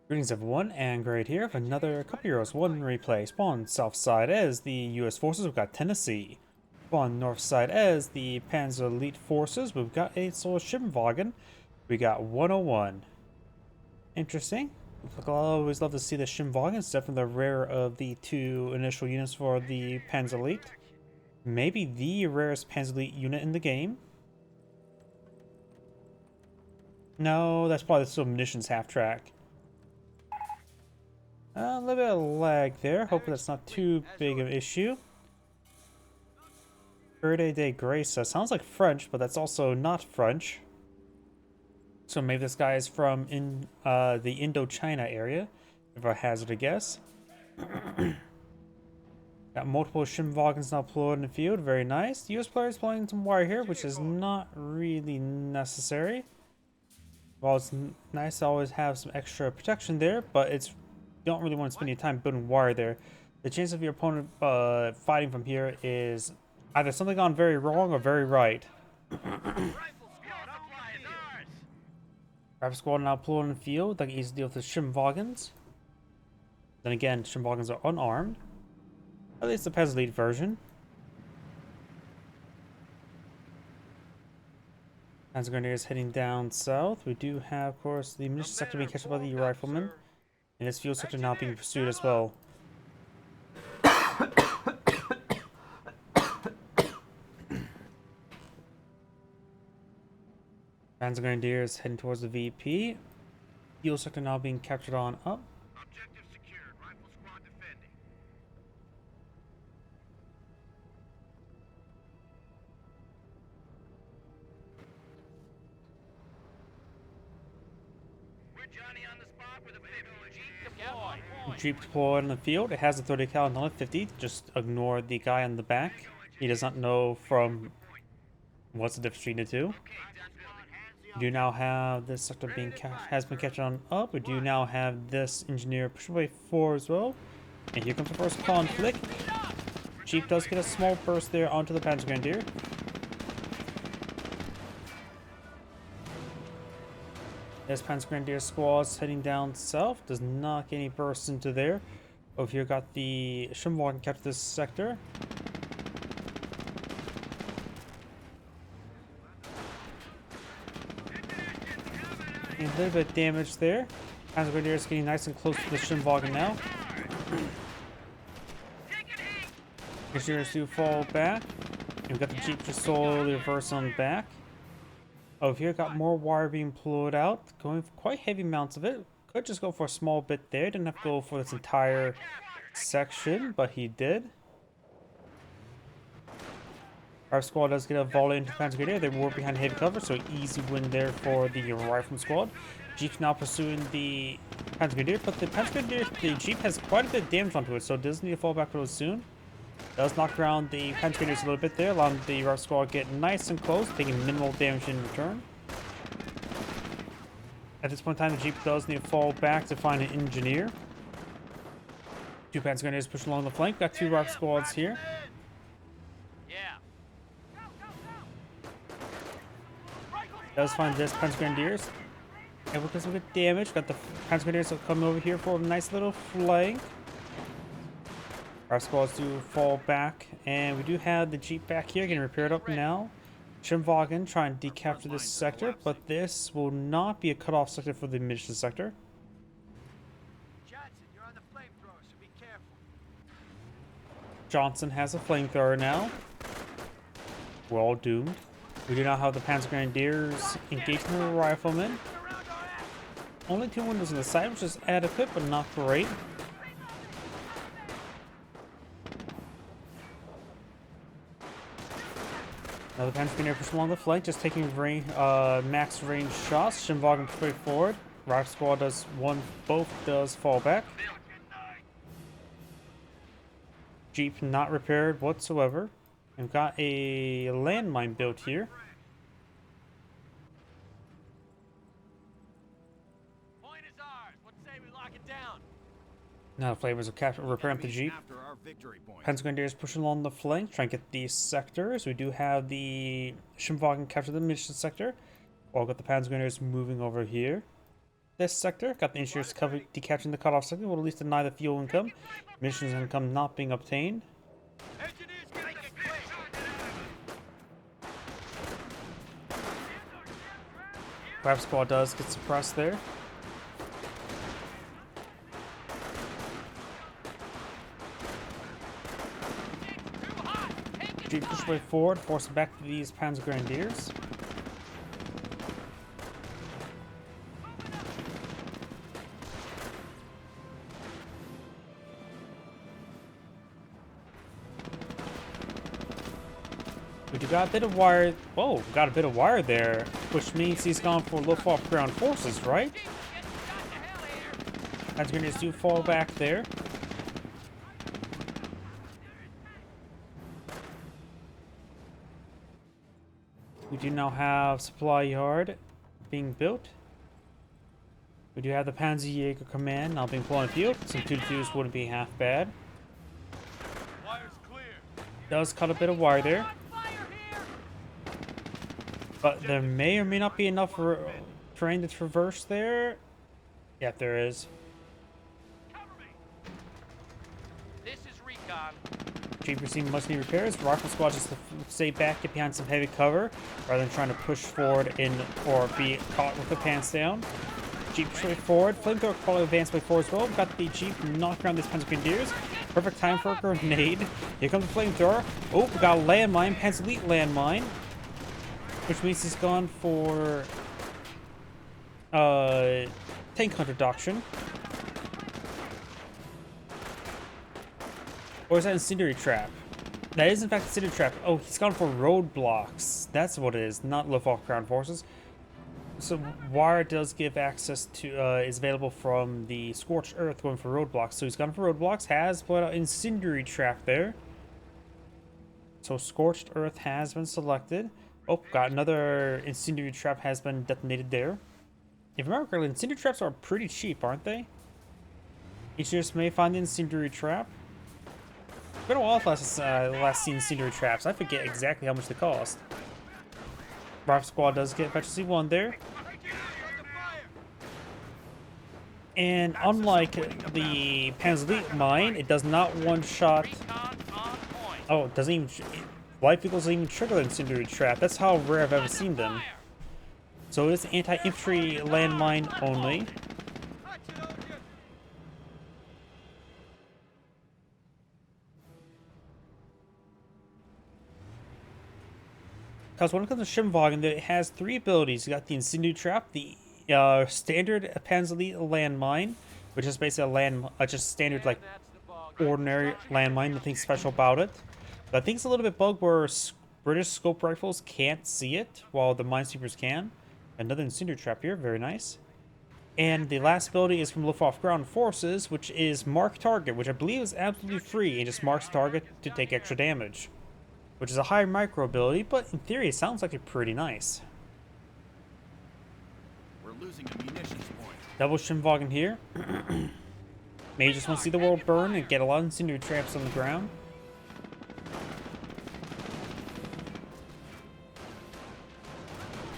Greetings everyone, and Great here with another couple Euros 1 replay. Spawn south side as the US forces, we've got Tennessee. Spawn north side as the Panzer elite forces, we've got a solo Schimwagen, we got 101. Interesting. I always love to see the Schimwagen, it's definitely the rare of the two initial units for the Panzer elite. Maybe the rarest Panzer elite unit in the game. No, that's probably still munitions half track. A little bit of lag there. Hopefully that's not too big of an issue. Verde de Grace sounds like French, but that's also not French. So maybe this guy is from the Indochina area, if I hazard a guess. Got multiple Schimwagens now deployed in the field. Very nice. The US player is playing some wire here, which is not really necessary. Well, it's nice to always have some extra protection there, but it's you don't really want to spend your time building wire there. The chance of your opponent fighting from here is either something gone very wrong or very right. Rifle squad now deployed in the field. They can easily deal with the Schimwagens. Then again, Schimwagens are unarmed. At least the Panzer Elite version. Panzer Grenadiers heading down south. We do have, of course, the munitions sector being captured by the riflemen. And this fuel sector now being pursued as well. Panzer Grenadiers heading towards the VP. Fuel sector now being captured on up. Objective secured. Rifle squad defending. We're Johnny on the spot with a big Jeep deployed. Jeep deployed in the field. It has a 30 cal, not a 50. Just ignore the guy on the back. He does not know from what's the difference between the two. We do now have this sector has been captured on up. We do now have this engineer push away 4 as well. And here comes the first conflict. Jeep does get a small burst there onto the Panzer Grenadier. This Panzer Grenadier squad's heading down south. Does not get any bursts into there. Over here got the Schimwagen capture this sector. A little bit of damage there. Panzer Grenadier is getting nice and close to the Schimwagen now. Engineers do fall back. And we've got the Jeep just slowly reverse on back. Over here, got more wire being pulled out. Going for quite heavy amounts of it. Could just go for a small bit there. Didn't have to go for this entire section, but he did. Our squad does get a volley into Panzer Grenadier. They were behind heavy cover, so easy win there for the Rifleman squad. Jeep's now pursuing the Panzer Grenadier, but the Panzer Grenadier, the Jeep has quite a bit of damage onto it, so it does need to fall back really soon. Does knock around the Panzer Grenadiers a little bit there, allowing the Rifle squad to get nice and close, taking minimal damage in return. At this point in time, the Jeep does need to fall back to find an engineer. Two Panzer Grenadiers push along the flank. Got two Rifle squads here. Does find this Panzer Grenadiers. Able to get some good damage. Got the Panzer Grenadiers coming over here for a nice little flank. Our squads do fall back. And we do have the Jeep back here getting repaired up now. Schimwagen trying to decapture this sector, but this will not be a cutoff sector for the munitions sector. Johnson, you're on the flamethrower, so be careful. Johnson has a flamethrower now. We're all doomed. We do not have the Panzer Grenadiers engaging the riflemen. Only 2 windows on the side, which is adequate, but not great. Now the Panzer Grenadier push along the flank, just taking max range shots. Schimwagen straight forward. Rifle squad does both does fall back. Jeep not repaired whatsoever. We've got a landmine built here. Point is ours. What say we lock it down? Now the flavors of repairing up the Jeep. Panzer Grenadiers pushing along the flank, trying to get these sectors. We do have the Schimwagen capture the munitions sector. We've got the Panzer Grenadiers moving over here. this sector. Got the engineers cover decapturing the cutoff sector will at least deny the fuel income. Missions income not being obtained. Engineers get the flame. Grab squad does get suppressed there. Jeep push way forward, force it back to these Panzer Grenadiers. We got a bit of wire. Whoa, got a bit of wire there, which means he's gone for lift off ground forces, right? Panzer Grenadiers do fall back there. We do now have supply yard being built. We do have the Panzer Command now being put on the field. Some 2-2s wouldn't be half bad. Wire's clear. Does cut a bit of wire there. But there may or may not be enough terrain to traverse there. Yeah, there is. Cover me. This is recon. Jeep receiving must need repairs. Rifle squad just to stay back, get behind some heavy cover, rather than trying to push forward in or be caught with the pants down. Jeep straight forward. Flamethrower quality advance way forward as well. We've got the Jeep knock around these Panzer Grenadiers. Perfect time for a grenade. Here comes the flamethrower. Oh, we got a landmine, Panzer Elite landmine. Which means he's gone for tank hunter doctrine. Or is that incendiary trap? That is in fact incendiary trap. Oh, he's gone for roadblocks. That's what it is, not lift off ground forces. So wire does give access to is available from the Scorched Earth going for roadblocks. So he's gone for roadblocks. Has put out incendiary trap there. So Scorched Earth has been selected. Oh, got another incendiary trap has been detonated there. If you remember correctly, incendiary traps are pretty cheap, aren't they? Engineers may find the incendiary trap. It's been a while since last seen incendiary traps. I forget exactly how much they cost. Rifle squad does get efficiency 1 there. And unlike the Panzer Elite mine, it does not one-shot. Oh, it doesn't even. Light vehicles don't even trigger the incendiary trap. That's how rare I've ever seen them. So it's anti-infantry landmine only. Because when it comes to Schimwagen, it has 3 abilities. You got the incendiary trap, the standard Panzer Elite landmine, which is basically a just standard like ordinary landmine. Nothing special about it. But I think it's a little bit bugged where British scope rifles can't see it, while the minesweepers can. Another incendiary trap here, very nice. And the last ability is from lift off ground forces, which is mark target, which I believe is absolutely free and just marks target to take extra damage. Which is a high micro ability, but in theory it sounds like it's pretty nice. We're losing a munitions point. Double Schimwagen here. May just want to see the world burn and get a lot of incendiary traps on the ground.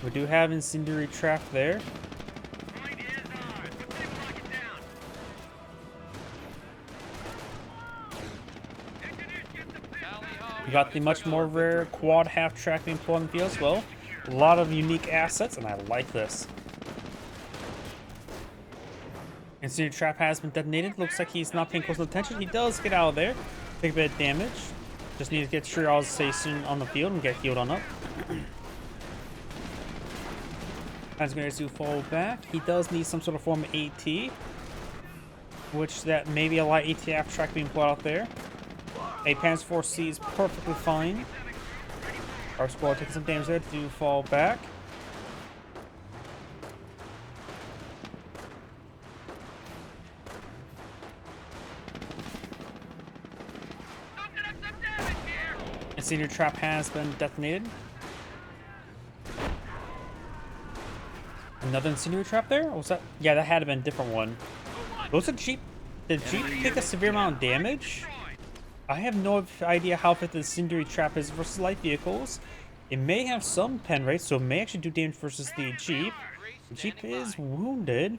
We do have incendiary trap there. We got the much more rare quad half track being put on the field as well. A lot of unique assets, and I like this. Incendiary trap has been detonated. Looks like he's not paying close attention. He does get out of there. Take a bit of damage. Just need to get triage station on the field and get healed on up. Panzer Grenadiers do fall back. He does need some sort of form of AT, which that may be a light ATF track being put out there. A Panzer 4C is perfectly fine. Our squad taking some damage there, do fall back. Incendiary trap has been detonated. Another incendiary trap there? Or was that? Yeah, that had been a different one. Was it Jeep? Did Jeep take a severe amount of damage? I have no idea how fit the incendiary trap is versus light vehicles. It may have some pen rates, so it may actually do damage versus the Jeep. The Jeep is wounded.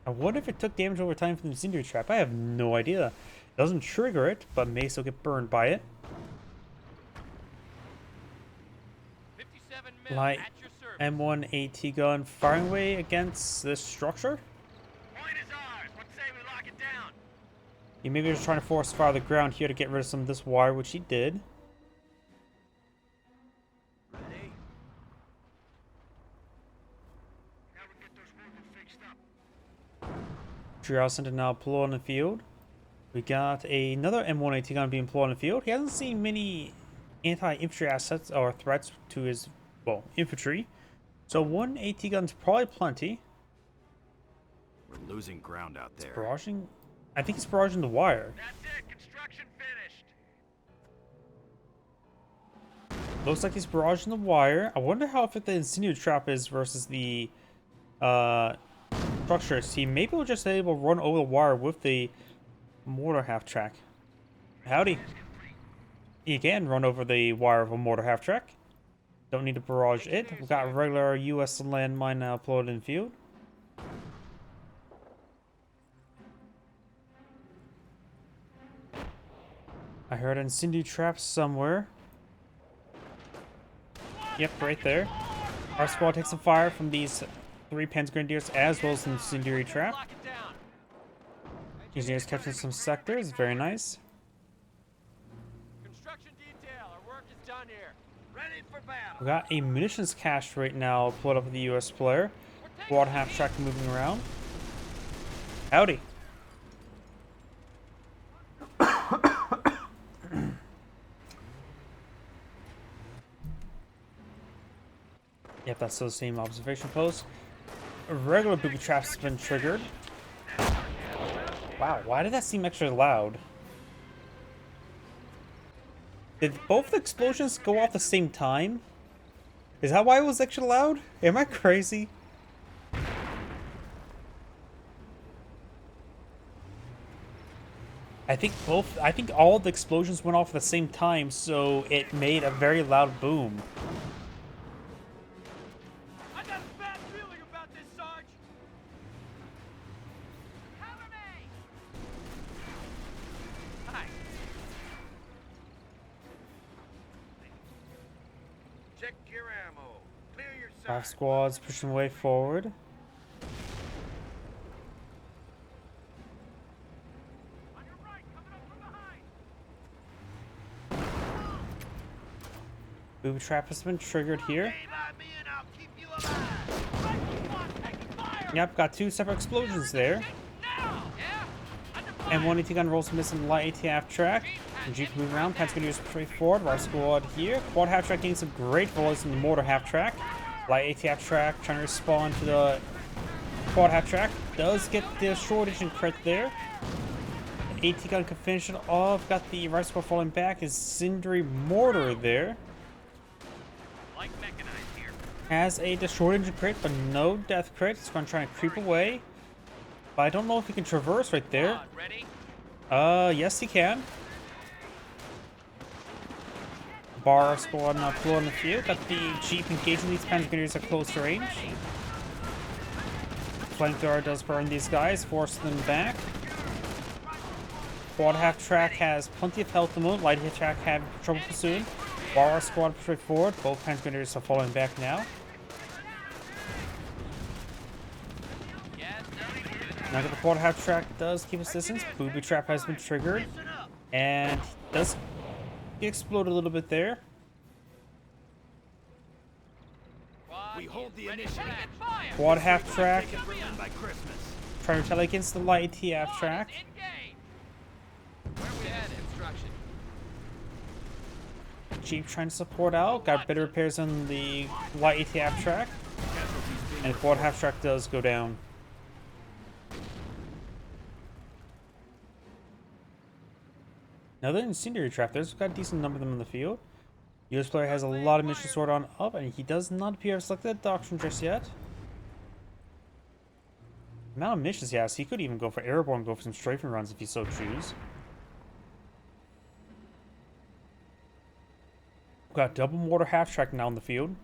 I wonder if it took damage over time from the incendiary trap. I have no idea. It doesn't trigger it, but may still get burned by it. 57 mil Light at your service. M1 AT gun firing away against this structure. Point is ours. What say we lock it down? He maybe was trying to force fire the ground here to get rid of some of this wire, which he did. Ready? Now we get those movements fixed up. Trial Sentinel employed on the field. We got another M1 AT gun being employed on the field. He hasn't seen many anti-infantry assets or threats to his, well, infantry. So one AT gun's probably plenty. We're losing ground out there. Barraging? I think he's barraging the wire. That's it. Construction finished. Looks like he's barraging the wire. I wonder how effective the incendiary trap is versus the structures. He maybe will just able to run over the wire with the mortar half track. Howdy. He can run over the wire of a mortar half track. Don't need to barrage it. We've got regular US landmine now uploaded in field. I heard an incendiary trap somewhere. Yep, right there. Our squad takes some fire from these 3 Panzer Grenadiers as well as an incendiary trap. Lock it down. Engineers capturing some sectors, very nice. Construction detail. Our work is done here. Ready for battle. We got a munitions cache right now pulled up with the US player. Squad half track moving around. Howdy. Yep, that's still the same observation post. A regular booby trap's been triggered. Wow, why did that seem extra loud? Did both the explosions go off at the same time? Is that why it was extra loud? Am I crazy? I think all the explosions went off at the same time, so it made a very loud boom. I got a bad feeling about this, Sarge. Cover me. Hi. Check your ammo. Clear your Our sight. squad's pushing way forward. On your right, coming up from behind. Booby trap has been triggered here. Stay by me and I'll keep you alive. Right, come on, taking fire. Yep, got 2 separate explosions there. Now. Yeah. Under fire. And one AT gun rolls missing light AT track. And Jeep moving around. Panzer gonna use straight forward. Our squad here. Quad half track getting some great volleys in the mortar half track. Light AT track trying to respond to the quad half track. Does get the shortage and crit there. AT gun can finish it off. Got the right squad falling back. His incendiary mortar there. Like mechanized here. Has a destroyed engine crit, but no death crit. It's going to try and creep away. But I don't know if he can traverse right there. Ready? Yes he can. Bar squad now pull on the field. Got the Jeep engaging these Panzer Grenadiers at close range. Flank guard does burn these guys, force them back. Quad half track has plenty of health at the moment. Light half track have trouble pursuing. Bar squad push forward. Both Panzer Grenadiers are falling back now. Now that the quad half track does keep assistance. Booby trap has been triggered. And does explode a little bit there. We hold the initiative. Quad half track Take it Berlin by Christmas. trying to retaliate against the light TF track. Where we at? Instruction. Jeep trying to support out. Got better repairs on the light ATF track. And the quad half track does go down. Another incendiary trap. There's got a decent number of them in the field. US player has a lot of mission sort on up, and he does not appear to have selected that doctrine just yet. The amount of missions he has, he could even go for airborne, go for some strafing runs if he so choose. We've got double mortar half track now in the field.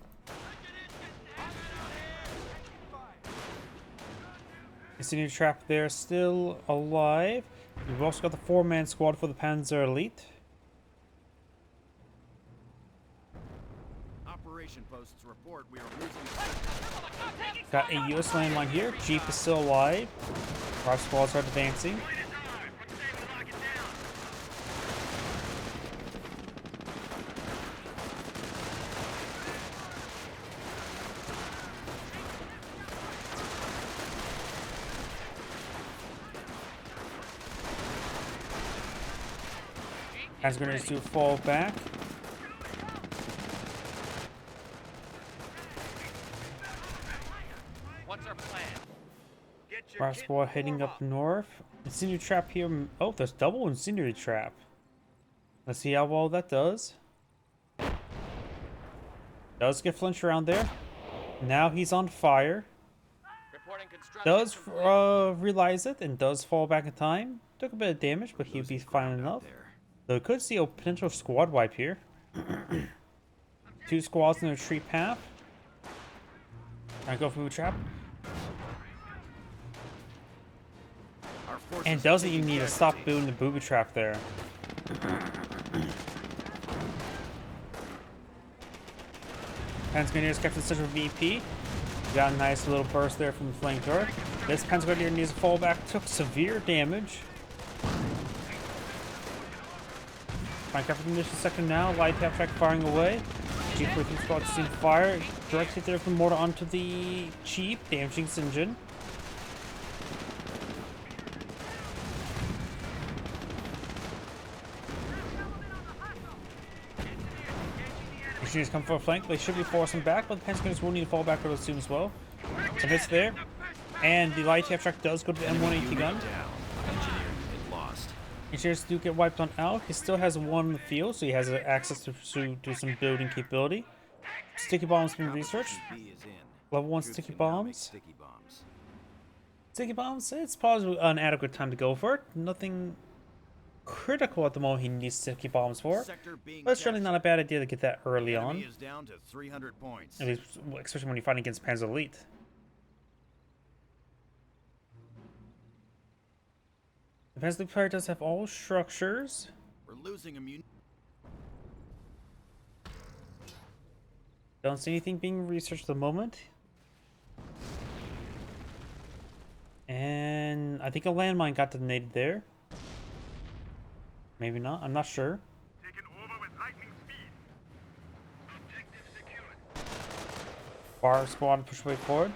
Incendiary trap there, still alive. We've also got the 4-man squad for the Panzer Elite. Operation posts report we are losing. Got a US landmine here. Jeep is still alive. Our squads are advancing. Panzer grenadiers do fall back. What's our plan? Get your Our kit squad and heading form up north. Incendiary trap here. Oh, there's double incendiary trap. Let's see how well that does. Does get flinched around there. Now he's on fire. Reporting construction Does complete. realize it and does fall back in time. Took a bit of damage, but he'll be fine enough. Though we could see a potential squad wipe here. 2 squads in a retreat path. Trying to go for the trap. And doesn't even need to stop building the booby trap there. Panzer Grenadiers kept in central VP. Got a nice little burst there from the flanker. This Panzer Grenadier needs to fall back. Took severe damage. Trying to capture the mission second now. Light half track firing away. G43 squad seen fire. Direct hit there from mortar onto the Jeep, damaging its engine. Engineers come for a flank. They should be forcing back, but the Panzer Grenadiers will need to fall back really soon as well. Some hits there. And the light half track does go to the M180 gun. Engineers do get wiped on out. He still has 1 in the field, so he has access to do some building capability. Sticky bombs being researched. Level 1 sticky bombs. Sticky bombs, it's probably an adequate time to go for it. Nothing critical at the moment he needs sticky bombs for. But it's certainly not a bad idea to get that early on. At least, especially when you're fighting against Panzer Elite. The Panzer Elite player does have all structures. We're losing immune. Don't see anything being researched at the moment. And I think a landmine got detonated there. Maybe not, I'm not sure. Taken over with lightning speed. Objective secured. Fire squad push way forward.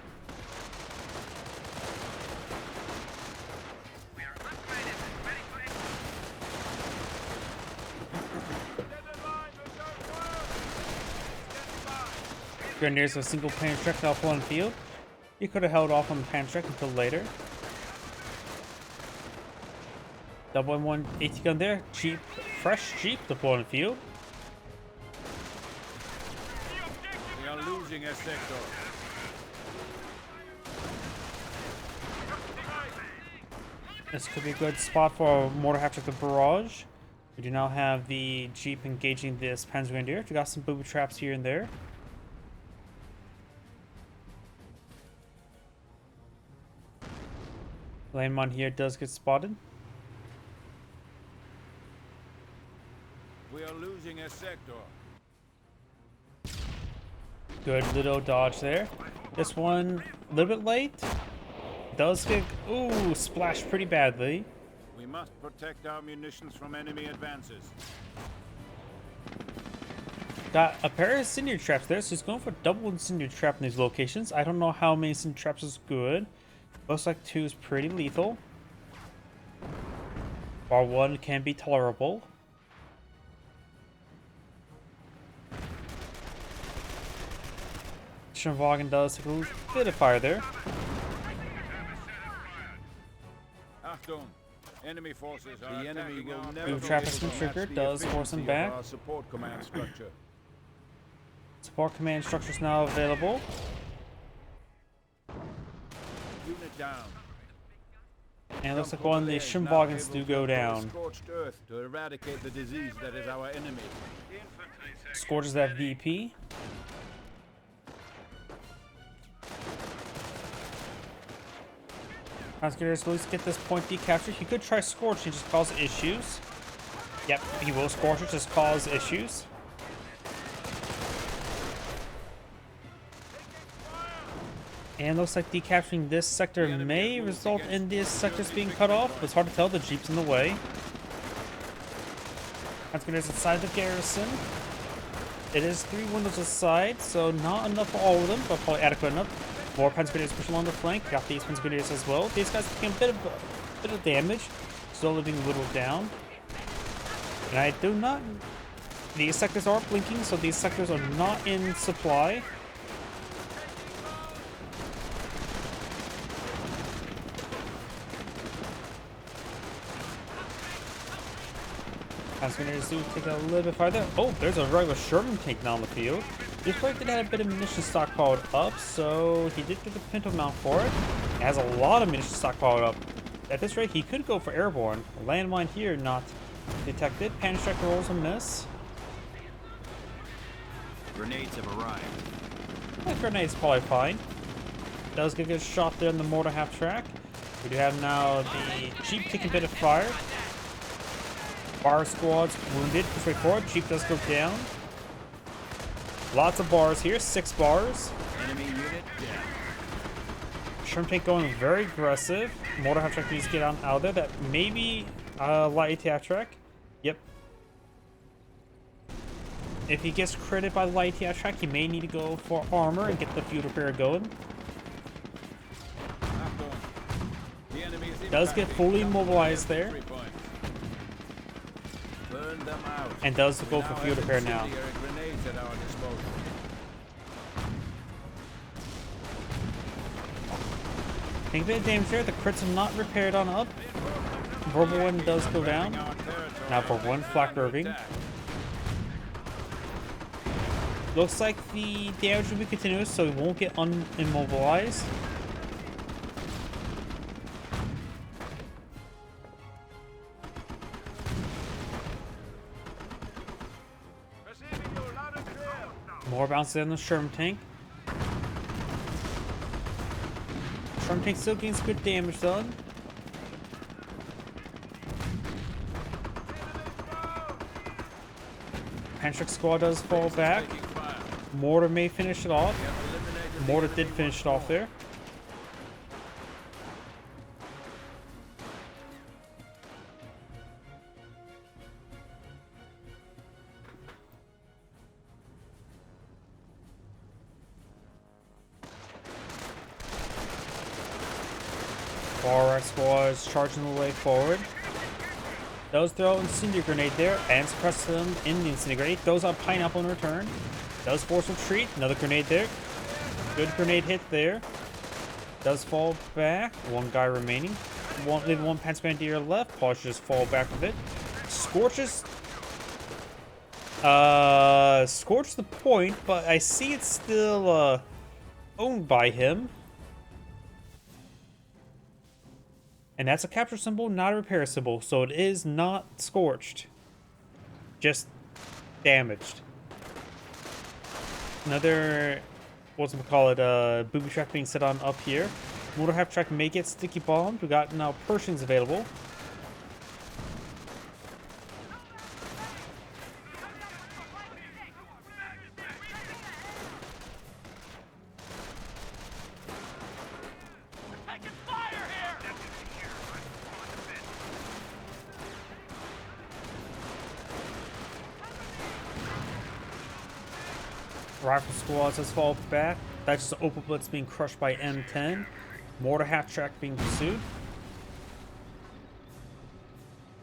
We are upgraded and ready for execution. Grenadiers with a single pan trek off one field. He could have held off on the pan trek until later. Double M1 AT gun there. Jeep, fresh Jeep deployed on the field. We are losing a sector. This could be a good spot for a mortar hatch at the barrage. We do now have the Jeep engaging this Panzer Grenadier. We got some booby traps here and there. Landmine here does get spotted. We are losing a sector. Good little dodge there. This one a little bit late. Does get splashed pretty badly. We must protect our munitions from enemy advances. Got a pair of incendiary traps there, so he's going for a double incendiary trap in these locations. I don't know how many incendiary traps is good. Looks like 2 is pretty lethal. While 1 can be tolerable. Schönwagen does take a little bit of fire there. Achtung! Enemy forces are the enemy will never Move trap has been triggered, does force him back. Our support command structure. Support command structure is now available. Unit down. And it looks like one of the Schönwagens do go down. Scorched earth to eradicate the disease that is our enemy. Scorches that VP. Panzer will get this point decaptured. He could try Scorched and just cause issues. Yep, he will Scorched, just cause issues. And looks like decapturing this sector may result in these sectors being cut off. It's hard to tell, the Jeep's in the way. Panzer inside the garrison. It is 3 windows aside, so not enough for all of them, but probably adequate enough. More Panzer Grenadiers push along the flank. Got these Panzer Grenadiers as well. These guys taking a bit of damage, slowly being whittled down. And I do not. These sectors are blinking, so these sectors are not in supply. Panzer Grenadiers do take it a little bit farther. Oh, there's a regular Sherman tank now on the field. This player did have a bit of munition stockpiled up, so he did get the pinto mount for it. He has a lot of munition stockpiled up. At this rate, he could go for airborne. A landmine here, not detected. Panic strike rolls a miss. Grenades have arrived. That grenade's probably fine. Does get a good shot there in the mortar half track. We do have now the Jeep taking a bit of fire. Bar squad's wounded. Push right forward. Jeep does go down. Lots of bars here, 6 bars. Enemy unit down. Sherman tank going very aggressive. Mortar half track needs to get out of there. That may be light half track. Yep. If he gets critted by the light half track, he may need to go for armor and get the field repair going. Does get fully mobilized there. And does go for field repair now. Take a bit of damage there. The crits are not repaired on up. Verbal one does go down. Now for 1 flak roving. Looks like the damage will be continuous, so he won't get immobilized. More bounces on the Sherman tank. Sherman tank still gains good damage done. Panzer squad does fall back. Mortar may finish it off. Mortar did finish it off there. Far right squad is charging the way forward. Does throw incendiary grenade there and suppress them in the incendiary grenade. Throws out pineapple in return. Does force retreat. Another grenade there. Good grenade hit there. Does fall back. 1 guy remaining. Leaving 1 Panzer Grenadier left. Probably should just fall back a bit. Scorches. Scorch the point, but I see it's still owned by him. And that's a capture symbol, not a repair symbol, so it is not scorched. Just damaged. Another, what's it call it, booby trap being set on up here. Mortar half track may get sticky bombed. We got now Pershings available. Rifle squads has fallen back. That's just Opal Blitz being crushed by M10. Mortar half track being pursued.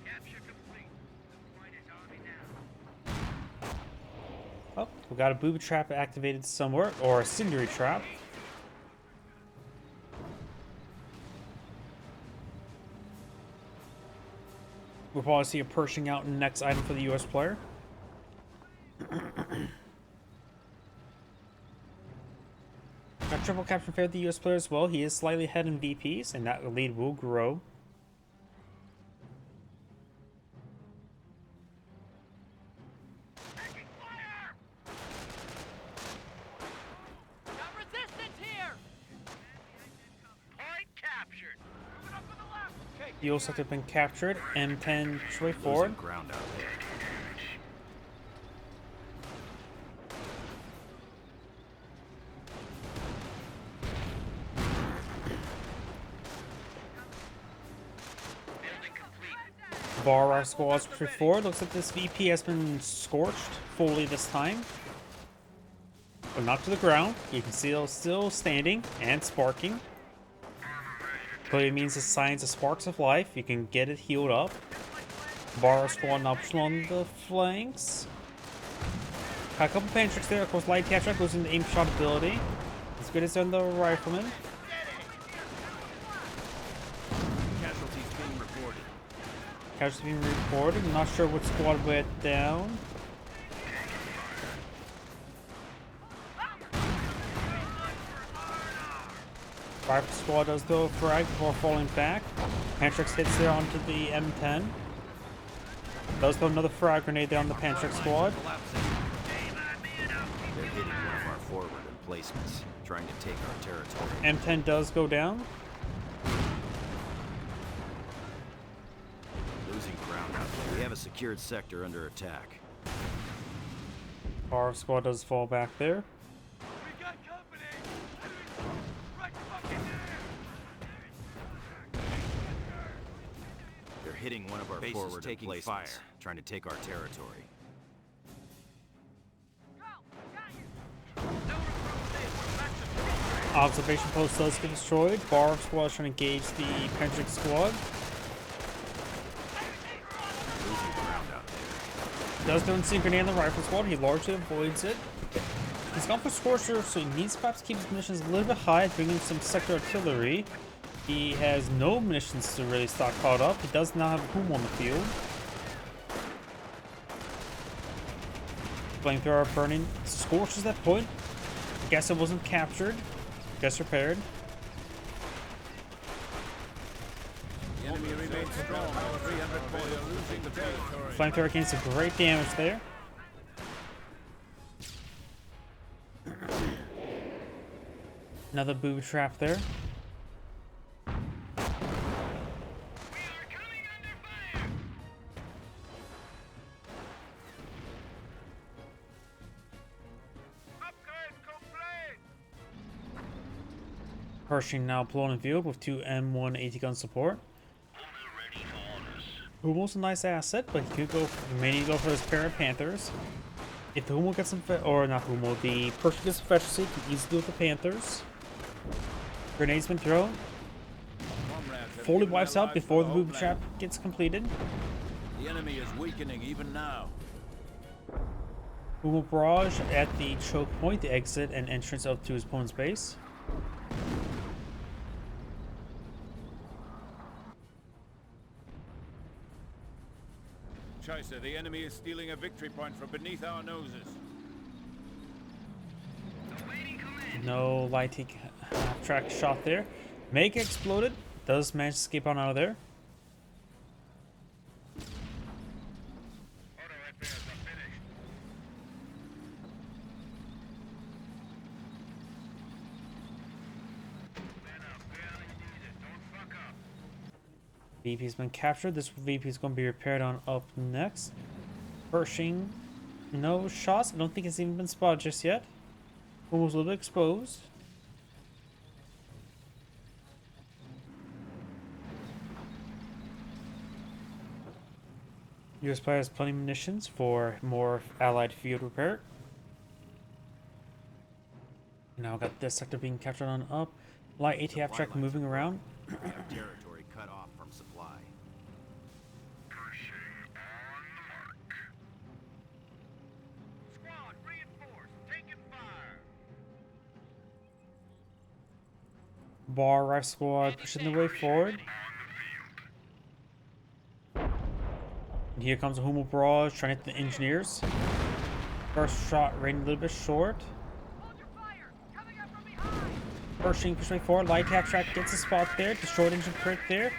Capture complete. Point is army now. Oh, we got a booby trap activated somewhere, or a incendiary trap. We'll probably see a Pershing out in the next item for the US player. Got triple capture fair the US player as well. He is slightly ahead in VPs, and that lead will grow. Taking fire! Got resistance here! Point captured. Moving Fuel sector been captured. M10 straight Losing forward. ground out there. Bar our squads straight forward. Looks like this VP has been scorched fully this time. But not to the ground. You can see it's still standing and sparking. But it means the signs of sparks of life. You can get it healed up. Bar squad optional on the flanks. Got a couple Panzers there. Of course, light catch-up goes into aim shot ability. As good as on the rifleman. Casualties being reported. Casualty being reported. I'm not sure what squad went down. Rifle squad does go frag before falling back. Pantrix hits there onto the M10. Does throw another frag grenade there on the Pantrix squad. Collapsing. They're hitting one of our forward emplacements, trying to take our territory. M10 does go down. Losing ground out there. We have a secured sector under attack. Bar squad does fall back there. We got company! Right fucking there! They're hitting one of our Base is forward taking emplacements, fire. trying to take our territory. Observation post does get destroyed. Bar squad is trying to engage the Pantrix squad. Losing ground out there. Does throw a grenade on the rifle squad. He largely avoids it. He's gone for Scorcher, so he needs perhaps to keep his munitions a little bit high, bringing some sector artillery. He has no munitions to really stockpiled up. He does not have a boom on the field. Flamethrower burning scorches that point. Guess it wasn't captured. Guess repaired. The enemy remains strong. Our 300 men are losing the territory. Flamethrower gains some great damage there. Another booby trap there. We are coming under fire! Upgrade complete! Pershing now blown in field with two M1 80 gun support. Humo's a nice asset, but he could go. He may need to go for his pair of Panthers. If the Humo gets some, or not Humo, the Pershing gets some efficiency, he can easily deal with the Panthers. Grenades been thrown. Comrades have Fully given wipes their out lives before for the the booby trap homeland. gets completed. The enemy is weakening even now. Humo barrage at the choke point, the exit and entrance up to his opponent's base. Scheiße, the enemy is stealing a victory point from beneath our noses. No light track shot there. Make exploded. Does manage to escape on out of there. Auto repairs are finished. Men are barely needed. Don't fuck up. VP's been captured. This VP is going to be repaired on up next. Pershing. No shots. I don't think it's even been spotted just yet. Almost a little bit exposed. US player has plenty of munitions for more allied field repair. Now got this sector being captured on up. Light ATF track moving around. We have territory cut off from supply. Pershing on the mark. Squad reinforced. Taking fire. Bar rifle squad pushing the way forward. And here comes a Humo barrage trying to hit the engineers. First shot rating a little bit short. Hold your fire. Coming up from behind. Pershing pushing forward. Light attack track gets a spot there. Destroyed engine crit there.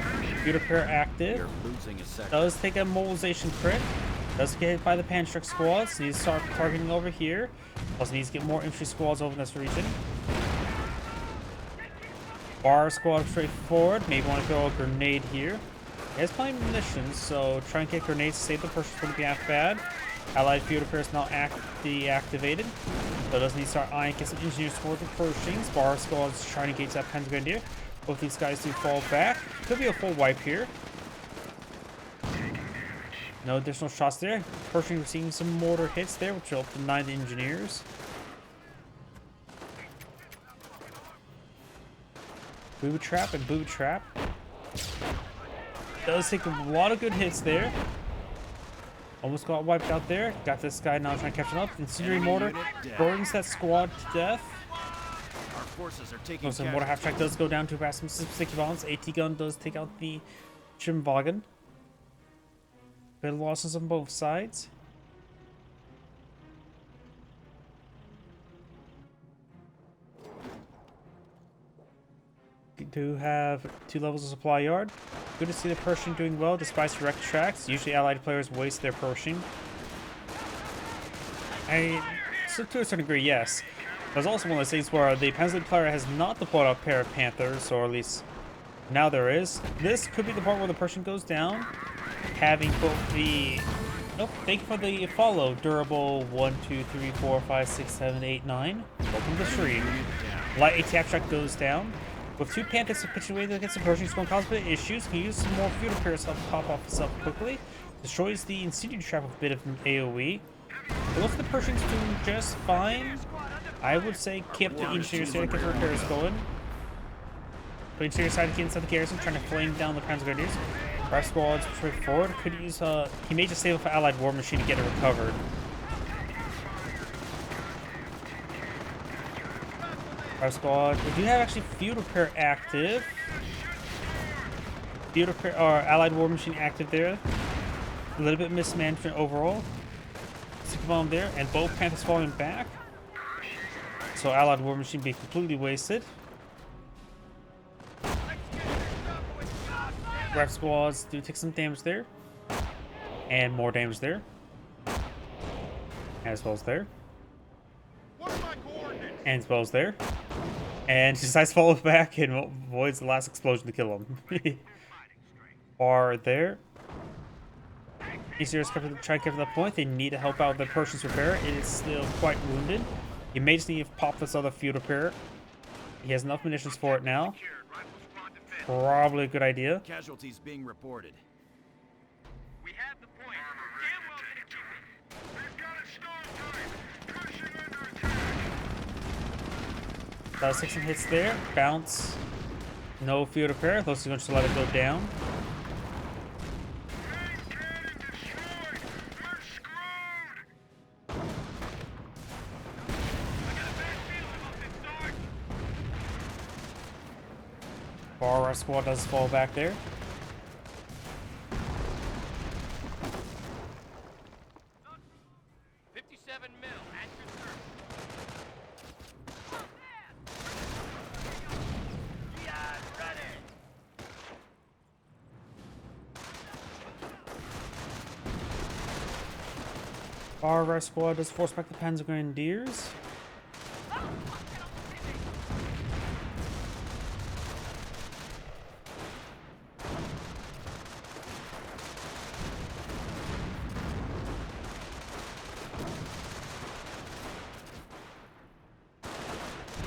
Field repair We active. are losing a sector. Does take a mobilization crit. Does get hit by the Panzer squads. Needs to start targeting over here. Also needs to get more infantry squads over in this region. Bar squad straight forward. Maybe want to throw a grenade here. He has plenty of munitions, so try and get grenades to save the Pershing's wouldn't be half bad. Allied field repair is now deactivated, so it does need to start eyeing get some engineers toward the Pershings. Bar squad's trying to engage that Panzer Grenadier. Both these guys do fall back. Could be a full wipe here. No additional shots there. Pershing receiving some mortar hits there, which will deny the engineers. Booby trap and booby trap. Does take a lot of good hits there. Almost got wiped out there. Got this guy now trying to catch him up. Incendiary mortar burns that squad to death. Our forces are taking So mortar half track does go down to pass some sticky violence. AT gun does take out the Schirmwagen. Bit of losses on both sides. We do have 2 levels of supply yard. Good to see the Pershing doing well despite wrecked tracks. Usually allied players waste their Pershing. So to a certain degree, yes. There's also one of those things where the Panzer player has not deployed a pair of Panthers, or at least now there is. This could be the part where the Pershing goes down. Having both the... Oh, thank you for the follow. Durable 1, 2, 3, 4, 5, 6, 7, 8, 9. Welcome to the stream. Light AT track goes down. With 2 Panthers situated against the Pershing, it's going to cause a bit of issues. Can use some more field repairs to pop off itself quickly. Destroys the incendiary trap with a bit of an AoE. It looks like the Pershing's doing just fine. I would say keep the engineers there to get the repairs going. The engineer side to get inside the garrison, trying to flame down the Panzer Grenadiers. Our squad's push forward. Could use he may just save up for Allied War Machine to get it recovered. Our squad. We do have actually field repair active. Field repair or Allied War Machine active there. A little bit mismanagement overall. Stick bomb there, and both Panthers falling back. So Allied War Machine being completely wasted. Rep squads do take some damage there. And more damage there. As well as there. And as well as there. And he decides to fall back and avoids the last explosion to kill him. Bar there. Easier to try to get to that point. They need to help out the Pershing's repair. It is still quite wounded. He may just need to pop this other field repair. He has enough munitions for it now. Probably a good idea. Casualties being reported. We have the point. Damn well gonna keep it. They've got a stall time. Pershing under attack. Does take some hits there. Bounce. No field repair. Those are going to let it go down. Our squad does fall back there. Our squad does force back the Panzer Grenadiers.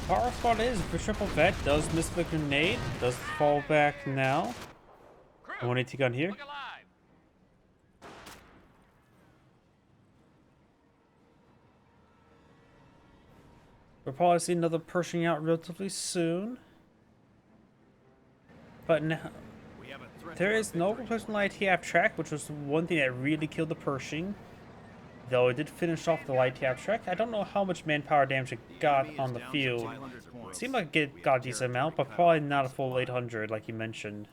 Our squad is for triple vet, does miss the grenade, does fall back now. I want to gun here. We'll probably see another Pershing out relatively soon. But now, there is no replacement light TF track, which was one thing that really killed the Pershing. Though it did finish off the light TF track. I don't know how much manpower damage it got on the field. It seemed like it got a decent amount, but probably not a full 800 like you mentioned.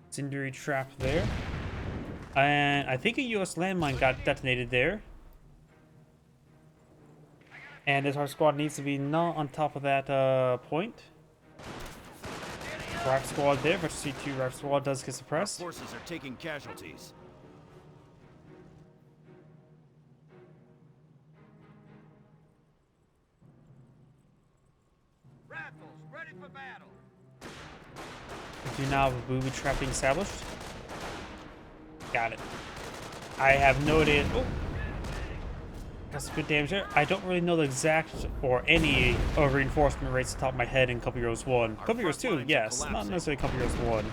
Incendiary trap there. And I think a US landmine got detonated there. And this our squad needs to be not on top of that point. Rap squad there, but C2 rap squad does get suppressed. Our forces are taking casualties. Rifles ready for battle. Do now have a booby trap being established. Got it. I have no idea. Oh, that's good damage there. I don't really know the exact or any reinforcement rates off the top of my head in Couple Heroes 1. Couple Heroes 2, yes, not necessarily Couple Heroes 1.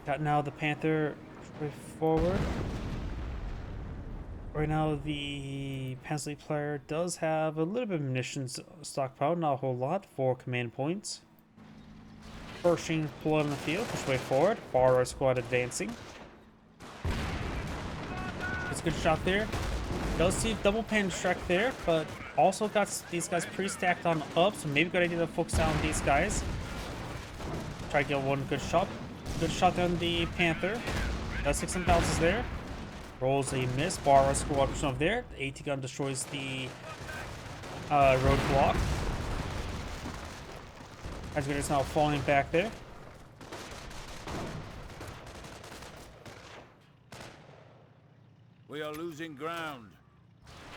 Got now the Panther straight forward. Right now, the Panzer player does have a little bit of munitions stockpile, not a whole lot, for command points. Pershing pulling on the field, push way forward. Borrow squad advancing. It's a good shot there. Does see double pan strike there, but also got these guys pre-stacked on up, so maybe good idea to focus on these guys. Try to get one good shot. Good shot there on the Panther. Does take some bounces there. Rolls a miss. Borrow squad pushing over there. The AT gun destroys the roadblock. As good as now falling back there. We are losing ground.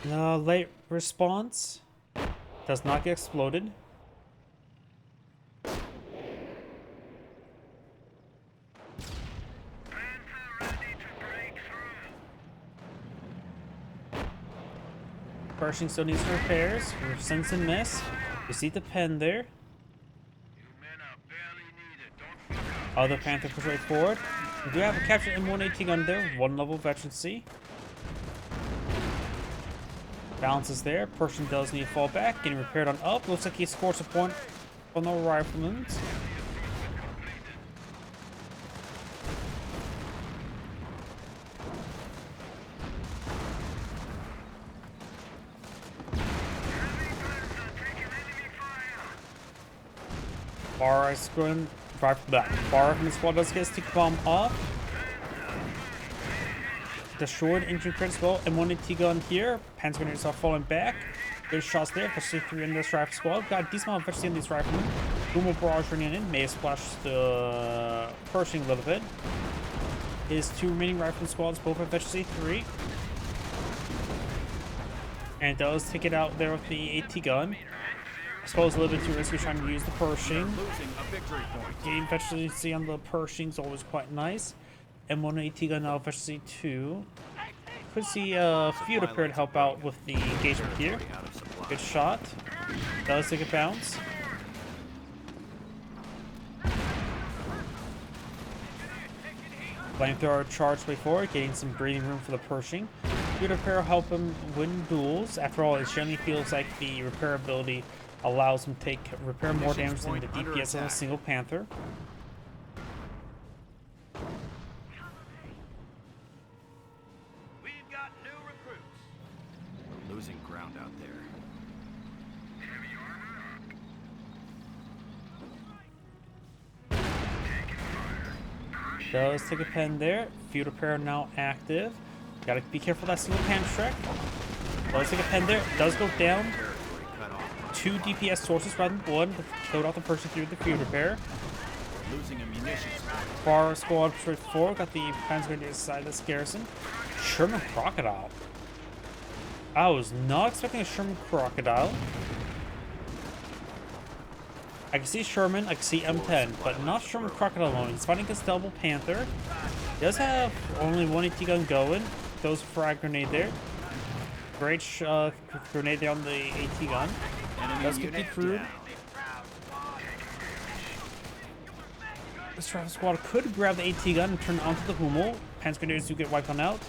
Late response does not get exploded. Pershing still needs repairs. Sense and miss. You see the pen there. Other Panther push right forward. We do have a captured M1 AT gun there. One level veterancy. Balances there. Pershing does need to fall back. Getting repaired on up. Looks like he scores a point on the riflemen. Bar screwing. Bar from the squad does get a stick bomb off. Destroyed engine credits well. M1 AT gun here. Panzer grenades are falling back. Good shots there. Especially 3 in this rifle squad. Got a decent amount of efficiency in these riflemen. Boomer barrage running in. May have splashed the Pershing a little bit. His 2 remaining rifle squads both have efficiency 3. And does take it out there with the AT gun. I suppose a little bit too risky trying to use the Pershing. Game efficiency on the Pershing is always quite nice. M1 AT gun now efficiency 2. Could see field repair to help out with the engagement here. Good shot. Does take a bounce. Flamethrower charged way forward, getting some breathing room for the Pershing. Field repair will help him win duels. After all, it generally feels like the repair ability allows him to repair more damage than the DPS of a single Panther. We've got new recruits. We're losing ground out there. Does take a pen there. Field repair now active. Gotta be careful of that single pan strike. Does take a pen there. Does go down. 2 DPS sources rather than 1. Killed off the person through the field repair. Losing ammunition. Bar squad straight forward. Got the Panzer grenade side of this garrison. Sherman Crocodile. I was not expecting a Sherman Crocodile. I can see Sherman, I can see M10, but not Sherman Crocodile alone. He's fighting against double Panther. He does have only 1 AT gun going. Throws a frag grenade there. Great grenade there on the AT gun. Does get through. This Travis squad could grab the AT gun and turn it onto the Hummel. Panzer grenadiers do get wiped on out.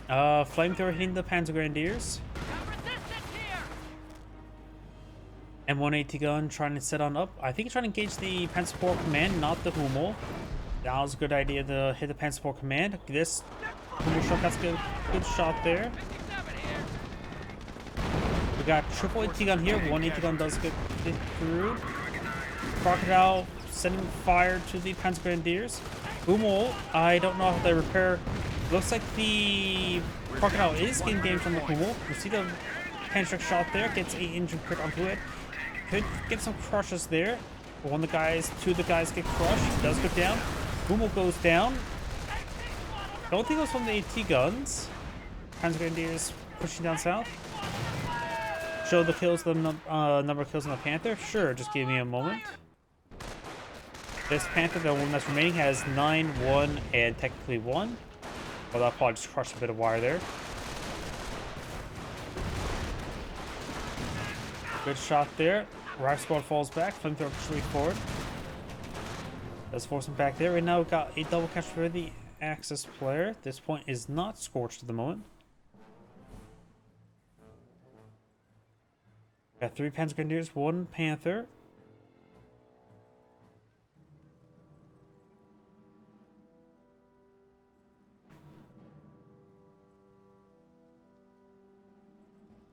Flamethrower hitting the Panzer Grenadiers. M1 AT gun trying to set on up. I think he's trying to engage the Panzer Corps command, not the Hummel. That was a good idea to hit the Panzer Corps command. This Hummel shot, that's a good shot there. We got triple AT gun here. 1 AT gun does get through. Crocodile sending fire to the Panzer Grenadiers. Hummel, I don't know how they repair. Looks like the Crocodile is getting damage from the Hummel. You see the Panzer shot there, gets 8 engine crit onto it. Could get some crushes there. But 2 of the guys get crushed. Does go down. Hummel goes down. don't think it was from the AT guns. Panzer Grenadiers pushing down south. Show the kills, the number of kills on the Panther? Sure, just give me a moment. This Panther, the one that's remaining, has 9, 1, and technically 1. Well, that probably just crushed a bit of wire there. Good shot there. Rifle squad falls back. Flamethrower straight forward. Let's force him back there. Right now, we've got a double catch for the Axis player. This point is not Scorched at the moment. Got 3 Panzer Grenadiers, 1 Panther.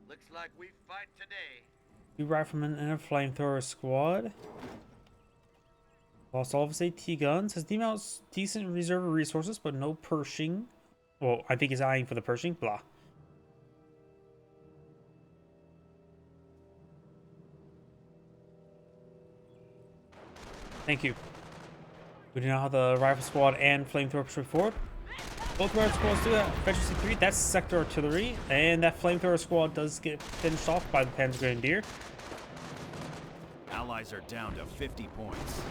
Looks like we fight today. 2 riflemen and a flamethrower squad. Lost all of his AT guns. Has demounts decent reserve resources, but no Pershing. Well, I think he's eyeing for the Pershing. Blah. Thank you. We do now have the rifle squad and flamethrower push forward. Both rifle squads do that. Efficiency 3, that's sector artillery. And that flamethrower squad does get finished off by the Panzer Grenadier. Allies are down to 50 points.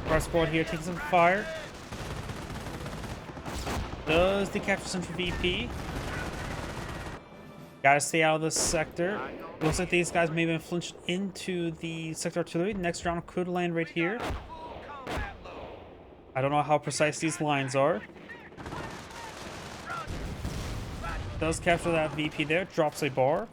Rifle squad here taking some fire. Does the capture central VP. Gotta stay out of this sector. Looks like these guys may have been flinched into the sector artillery. Next round could land right here. I don't know how precise these lines are. Does capture that VP there. Drops a bar.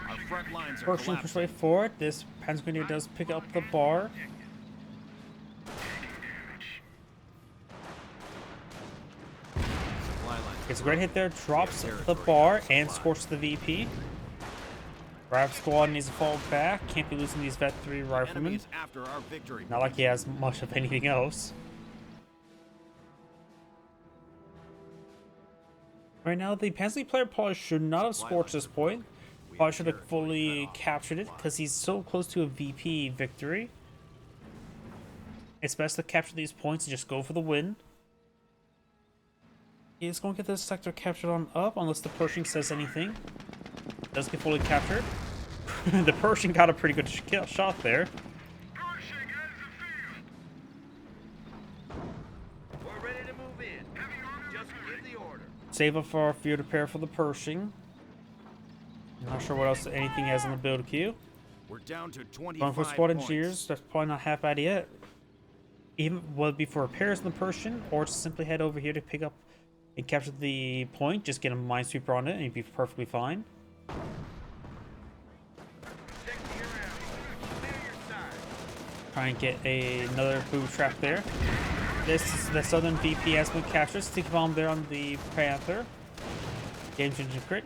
Our front lines are Pershing push right collapsing. forward. This Panzer Grenadier does pick up the bar. Supply lines Gets a great hit there. Drops the bar and scorches the VP. Rifle squad needs to fall back. Can't be losing these Vet 3 enemy riflemen. is after our victory. Not like he has much of anything else. Right now, the Panzer player probably should not have scorched this point. Probably should have fully captured it because he's so close to a VP victory. It's best to capture these points and just go for the win. He's going to get this sector captured on up unless the Pershing says anything. Does get fully captured. The Pershing got a pretty good shot there. Pershing has the field. We're ready to move in. Just give the order. Save up for a field repair for the Pershing. Not sure what else anything has in the build queue. We're down to 25 Going for squad points. engineers, that's probably not half bad yet. Even would it be for repairs in the Pershing, or just simply head over here to pick up and capture the point, just get a minesweeper on it and you'd be perfectly fine. Check the around. Clear your side. Try and get another booby trap there. This is the southern VP has been captured. Sticky bomb there on the Panther. Game changing crit.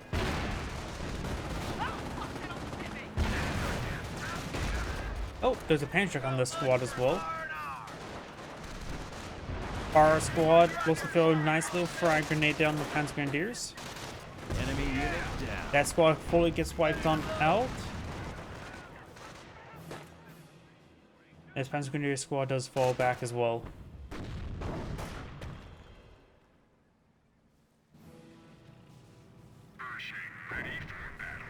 Oh, there's a Panzer on this squad as well. Our squad looks to throw a nice little frag grenade down the Panzer Grenadiers. Enemy unit down. That squad fully gets wiped on out. This Panzer Grenadier squad does fall back as well. Pershing ready for battle.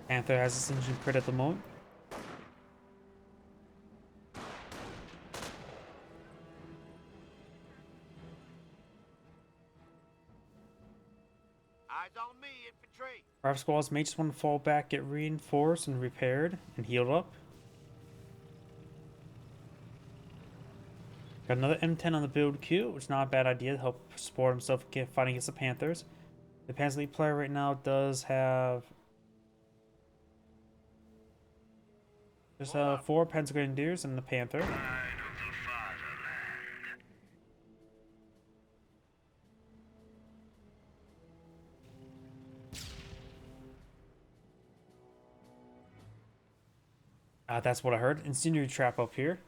Panther has his engine crit at the moment. Eyes on me, infantry. Rifle squads may just want to fall back, get reinforced and repaired and healed up. Got another M10 on the build queue, which is not a bad idea to help support himself fighting against the Panthers. The Panzer League player right now does have just 4 Panzer Grenadiers and the Panther. Pride of the fatherland. That's what I heard. Incendiary trap up here.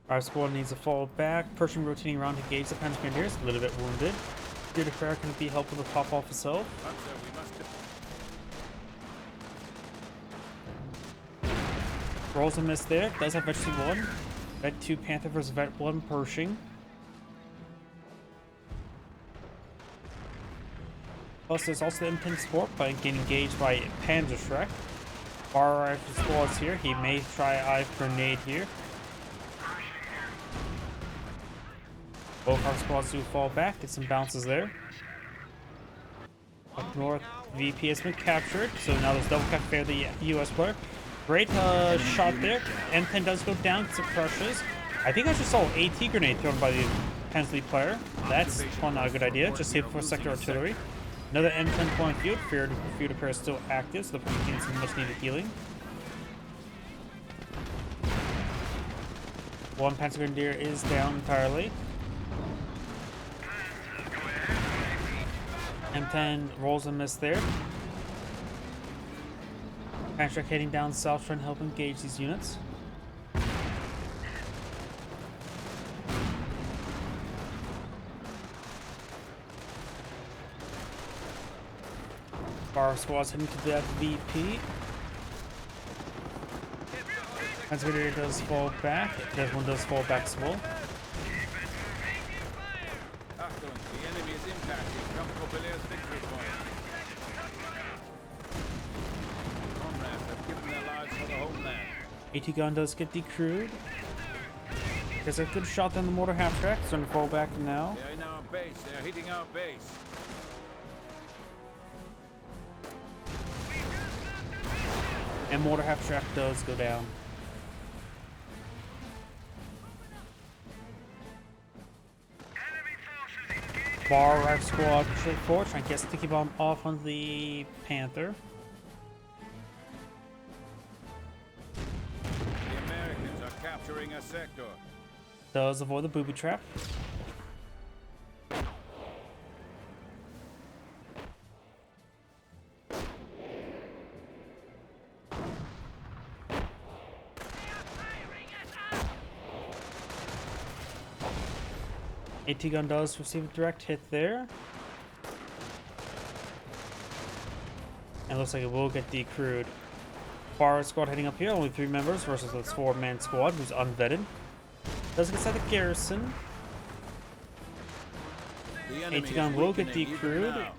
Our squad needs to fall back. Pershing rotating around to engage the Panzer Grenadiers. A little bit wounded. Fear Prayer can be helpful to pop off himself. Panzer, we must... Rolls a miss there. Does have Vet 1. Vet 2 Panther versus Vet 1 Pershing. Plus, there's also the M10 support by getting engaged by Panzer Shrek. Bar rifle squads here. He may try a grenade here. Both our squads do fall back. Get some bounces there. Up north, VP has been captured. So now there's double cap for the US player. Great shot there. M10 does go down to crushes. I think I just saw an AT grenade thrown by the Hensley player. That's well, not a good idea. Just save for sector artillery. Another M10 point field. Fear repair is still active, so the Pershing needs some much needed healing. One Panzer Grenadier is down entirely. M10 rolls a miss there. Panzer heading down south trying to help engage these units. Bar squad's heading to that VP. Panzer Grenadier does fall back. That one does fall back as well. Achtung, the enemy is impacting. Come for Belair's victory point. Comrades have given their lives for the homeland. AT gun does get decrewed. There's a good shot down the mortar half track. Starting to fall back now. They are in our base. They are hitting our base. And mortar half track does go down. Bar rifle squad pushing forward, trying to get sticky bomb off on the Panther. The Americans are capturing a sector. Does avoid the booby trap. AT gun does receive a direct hit there. And looks like it will get decrewed. Bar squad heading up here, only 3 members versus this 4-man squad who's unvetted. Does get inside the garrison. The enemy AT gun is will get weakening even decrewed. now.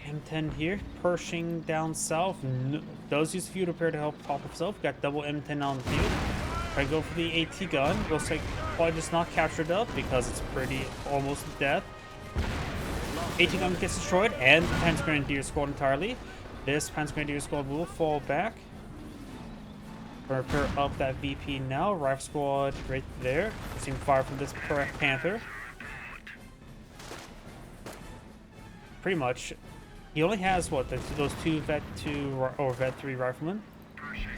M10 here, Pershing down south. Does use field repair to help pop himself. Got double M10 on the field. Try to go for the AT gun. Looks like probably just not captured up because it's pretty almost death. AT gun gets destroyed and the Panzer Grenadier squad entirely. This Panzer Grenadier squad will fall back. Repair up that VP now. Rifle squad right there. Receiving fire from this Panther. Pretty much. He only has what, those 2 Vet 2 or Vet 3 riflemen.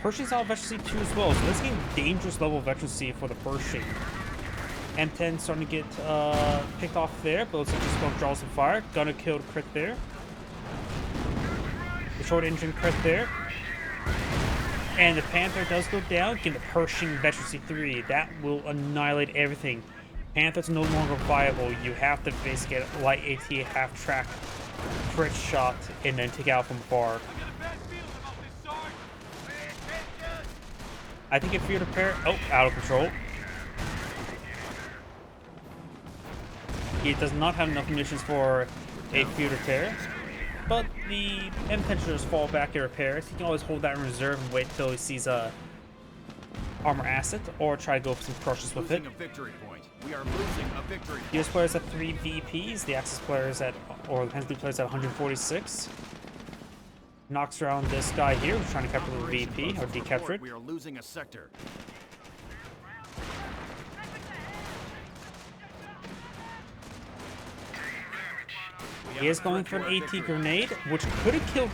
Pershing's out Veteran C2 as well, so this is getting dangerous level Veteran C for the Pershing. M10 starting to get picked off there, but looks like just going to draw some fire. Gonna kill the crit there. The short engine crit there. And the Panther does go down, getting the Pershing Veteran C3. That will annihilate everything. Panther's no longer viable. You have to basically get a light AT half track crit shot and then take out from far. I think if you repair, oh, out of control. He does not have enough munitions for a field repair, but the M10 should just fall back and repair. He can always hold that in reserve and wait till he sees a armor asset, or try to go for some crushes with it. Losing a victory point. We are losing a victory point. US players at 3 VPs, the Axis players at, or the Hensley players at 146. Knocks around this guy here who's trying to capture the VP, or decapture it. We are losing a sector. He is going for an AT grenade, which could have killed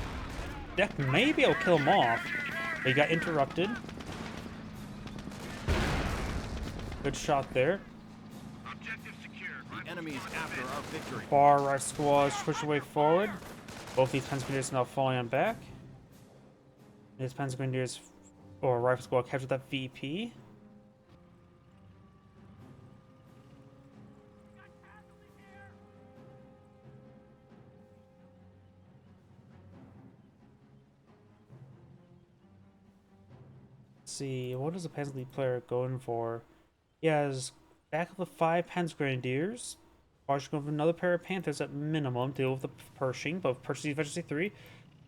Deck. Maybe it'll kill him off. But he got interrupted. Good shot there. Objective secured. The enemy is after our victory. Far right squads push away forward. Both these Panzer Grenadiers now falling on back. This Panzer Grenadiers or Rifle Squad captured that VP. see, what is the Panzer League player going for? He has back of the 5 Panzer Grenadiers. Probably should go with another pair of Panthers at minimum, deal with the Pershing, but Pershing Efficiency 3.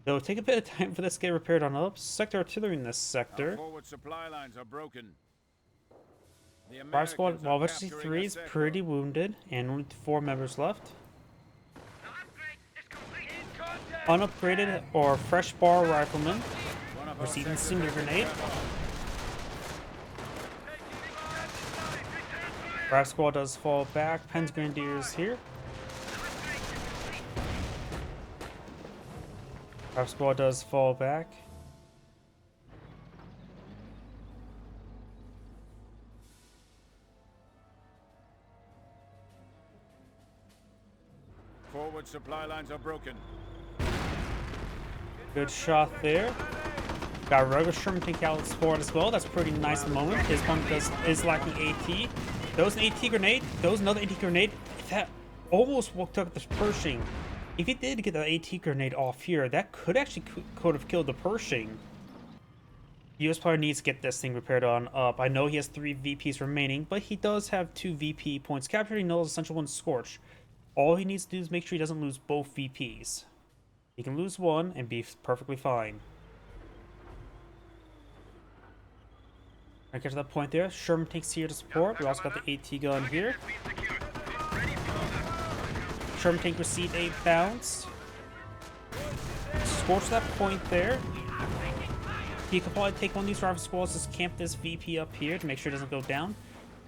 Though take a bit of time for this to get repaired on up. Sector artillery in this sector. Our forward supply lines are broken. The Fire squad, Americans while are Efficiency capturing 3 a is sector. pretty wounded, and only 4 members left. Unupgraded or fresh bar rifleman One of our receiving sectors senior has been grenade. captured. Fire squad does fall back. Panzer Grenadiers here. Fire squad does fall back. Forward supply lines are broken. Good shot there. Got a regular Sherman tank out forward as well. That's a pretty nice moment. His one is lacking AT. Those an AT grenade. Those another AT grenade. That almost took the Pershing. If he did get the AT grenade off here, that could actually could have killed the Pershing. The US player needs to get this thing repaired on up. I know he has 3 VPs remaining, but he does have 2 VP points captured. He knows essential one Scorched. All he needs to do is make sure he doesn't lose both VPs. He can lose one and be perfectly fine. I get to that point there. Sherman takes here to support. We also got the AT gun here. Sherman tank received a bounce. Scorch that point there. He could probably take one of these rival squads, just camp this VP up here to make sure it doesn't go down.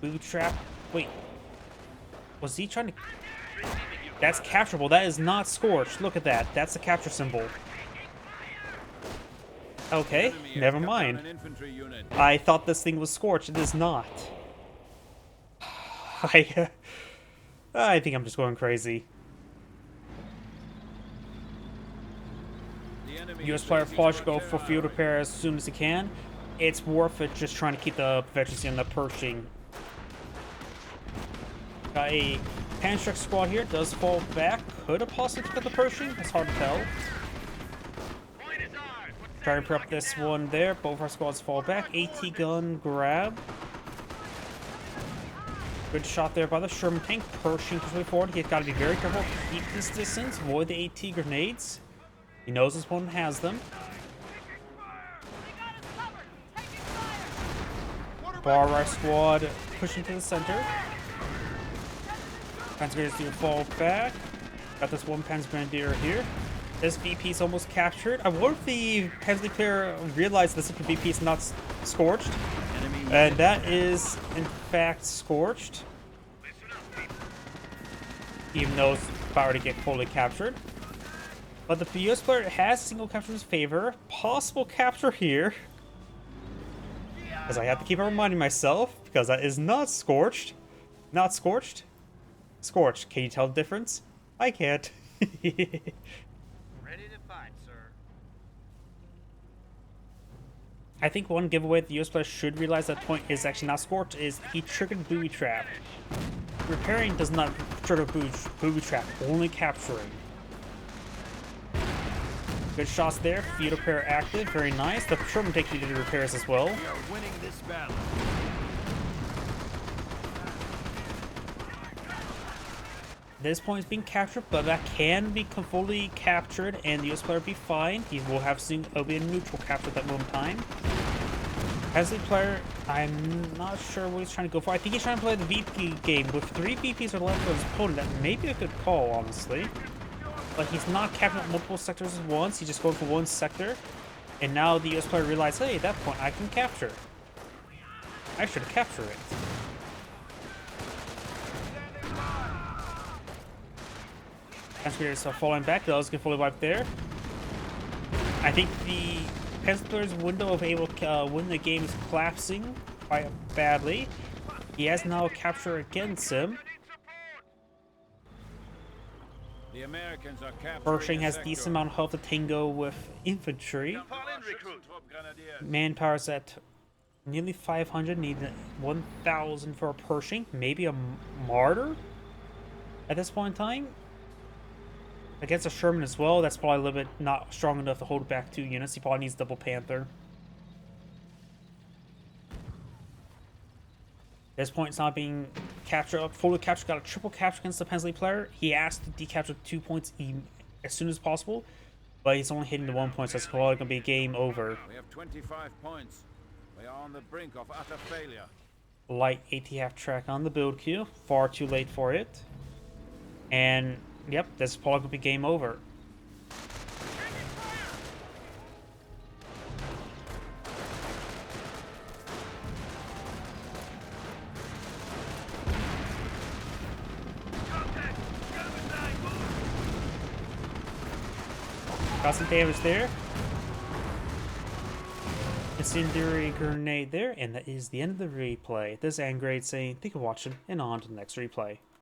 Booby trap. Wait. Was he trying to... That's capturable. That is not Scorched. Look at that. That's the capture symbol. Okay, Enemy has never cut down mind. an infantry unit. I thought this thing was Scorched. It is not. I think I'm just going crazy. The enemy US is player raising Flush to go a for terror field area. repair as soon as he can. It's worth it just trying to keep the veterancy on the Pershing. Got a Panzer squad here. Does fall back. Could have possibly took the Pershing. It's hard to tell. Try and prep this one there. Both our squads fall back. AT gun grab. Good shot there by the Sherman tank. Pershing his way forward. He's got to be very careful. Keep this distance. Avoid the AT grenades. He knows his opponent has them. Bar right squad pushing to the center. Panzer Grenadiers do fall back. Got this one Panzer Grenadier here. This VP is almost captured. I wonder if the Panzer player realized this VP is not Scorched. And that is, in fact, Scorched. Even though it's about to get fully captured. But the US player has single capture in his favor. Possible capture here. Because I have to keep on reminding myself, because that is not Scorched. Not Scorched. Scorched. Can you tell the difference? I can't. Ready to fight, sir. I think one giveaway the US player should realize that point is actually not Scorched is he triggered booby trap. Repairing does not trigger booby trap, only capturing. Good shots there. Field repair active, very nice. The Sherman take you to the repairs as well. We are winning this battle. This point is being captured, but that can be fully captured, and the US player will be fine. He will have it'll be a neutral capture at that moment in time. As the player, I'm not sure what he's trying to go for. I think he's trying to play the VP game. With 3 VPs or left for his opponent, that may be a good call, honestly. But he's not capturing multiple sectors at once. He's just going for one sector. And now the US player realized, hey, at that point, I can capture. I should capture it. Panzer are falling back. Those get fully wiped there. I think the Panzer player's window of able to win the game is collapsing quite badly. He has now a capture against him. The Americans are capturing Pershing a has sector. decent amount of health to tango with infantry. Fall in, recruit. Manpower's at nearly 500. Need 1,000 for a Pershing. Maybe a martyr at this point in time. Against a Sherman as well, that's probably a little bit not strong enough to hold back 2 units. He probably needs double Panther. This point it's not being captured. Fully captured, got a triple capture against the Pensley player. He asked to decapture 2 points as soon as possible, but he's only hitting the 1 point, so it's probably going to be game over. We have 25 points. We are on the brink of utter failure. Light ATF track on the build queue. Far too late for it. And, yep, this is probably going to be game over. Got some damage there. Incendiary grenade there, and that is the end of the replay. This is Angrade saying thank you for watching, and on to the next replay.